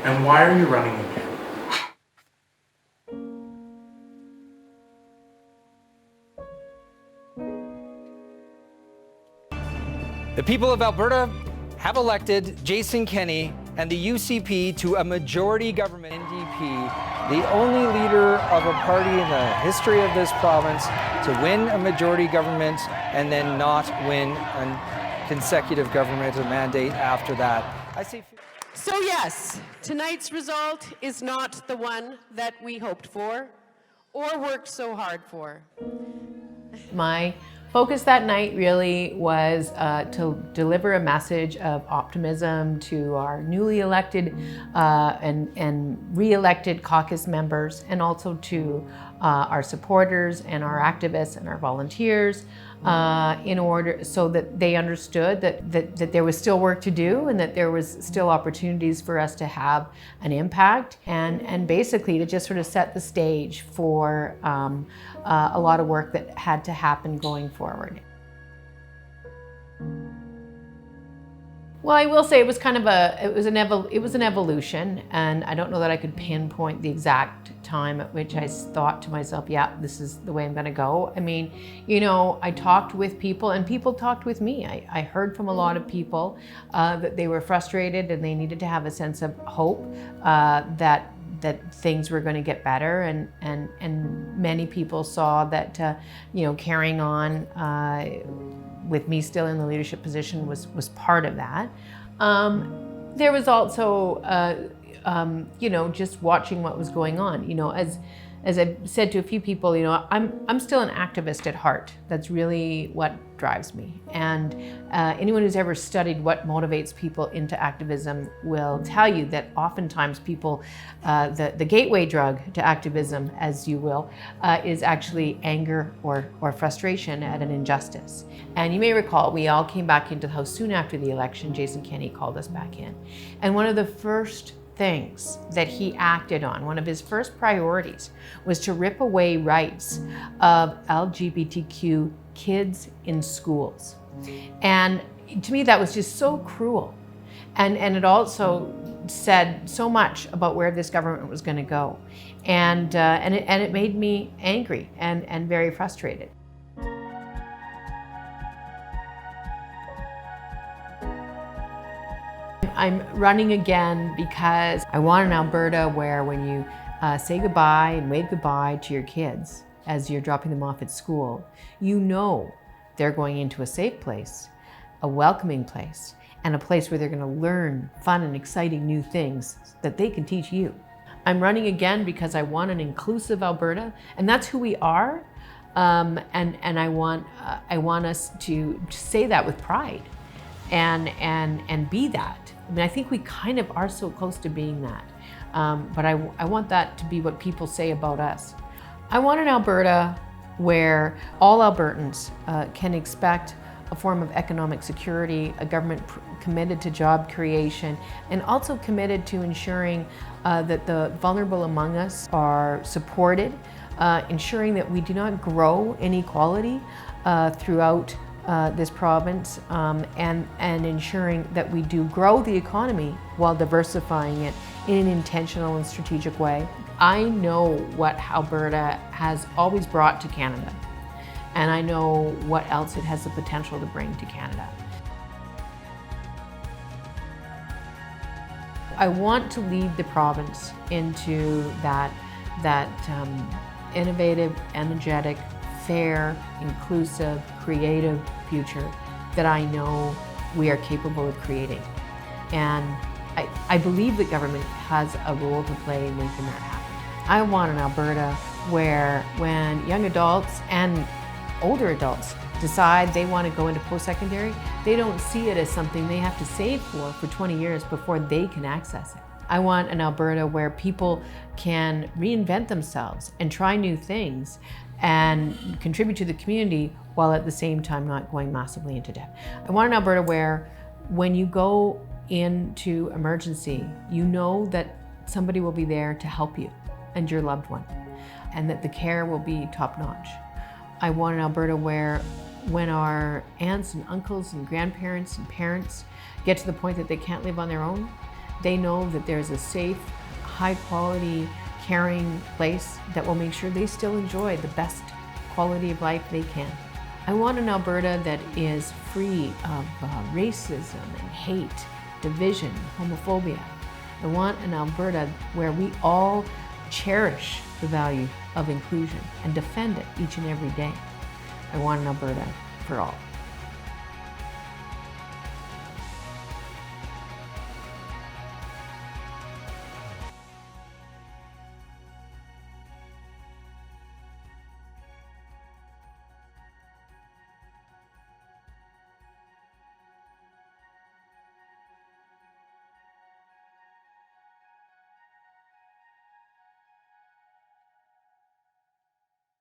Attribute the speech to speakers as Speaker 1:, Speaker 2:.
Speaker 1: And why are you running again?
Speaker 2: The people of Alberta have elected Jason Kenney and the UCP to a majority government. NDP, the only leader of a party in the history of this province to win a majority government and then not win a consecutive government or mandate after that. I say.
Speaker 3: So yes, tonight's result is not the one that we hoped for or worked so hard for.
Speaker 4: My focus that night really was to deliver a message of optimism to our newly elected and re-elected caucus members, and also to our supporters and our activists and our volunteers, in order so that they understood that there was still work to do and that there was still opportunities for us to have an impact, and basically to just sort of set the stage for a lot of work that had to happen going forward. Well, I will say it was kind of it was an evolution, and I don't know that I could pinpoint the exact time at which I thought to myself, yeah, this is the way I'm going to go. I mean, you know, I talked with people and people talked with me. I heard from a lot of people that they were frustrated and they needed to have a sense of hope that things were going to get better, and many people saw that you know, carrying on with me still in the leadership position was part of that. There was also you know, just watching what was going on. You know, as I've said to a few people, you know, I'm still an activist at heart. That's really what drives me. And anyone who's ever studied what motivates people into activism will tell you that oftentimes people, the gateway drug to activism, as you will, is actually anger or frustration at an injustice. And you may recall, we all came back into the House soon after the election. Jason Kenney called us back in. And one of the first things that he acted on, one of his first priorities, was to rip away rights of LGBTQ kids in schools. And to me, that was just so cruel. And it also said so much about where this government was going to go. And it made me angry and very frustrated. I'm running again because I want an Alberta where when you say goodbye and wave goodbye to your kids as you're dropping them off at school, you know they're going into a safe place, a welcoming place, and a place where they're going to learn fun and exciting new things that they can teach you. I'm running again because I want an inclusive Alberta, and that's who we are, and I want us to say that with pride and be that. I mean, I think we kind of are so close to being that, but I want that to be what people say about us. I want an Alberta where all Albertans can expect a form of economic security, a government committed to job creation, and also committed to ensuring that the vulnerable among us are supported, ensuring that we do not grow inequality throughout this province, and ensuring that we do grow the economy while diversifying it in an intentional and strategic way. I know what Alberta has always brought to Canada, and I know what else it has the potential to bring to Canada. I want to lead the province into that innovative, energetic, fair, inclusive, creative future that I know we are capable of creating. And I believe that government has a role to play in making that happen. I want an Alberta where when young adults and older adults decide they want to go into post-secondary, they don't see it as something they have to save for 20 years before they can access it. I want an Alberta where people can reinvent themselves and try new things and contribute to the community while at the same time not going massively into debt. I want an Alberta where when you go into emergency, you know that somebody will be there to help you and your loved one, and that the care will be top-notch. I want an Alberta where when our aunts and uncles and grandparents and parents get to the point that they can't live on their own, They know that there's a safe, high quality, caring place that will make sure they still enjoy the best quality of life they can. I want an Alberta that is free of racism and hate, division, homophobia. I want an Alberta where we all cherish the value of inclusion and defend it each and every day. I want an Alberta for all.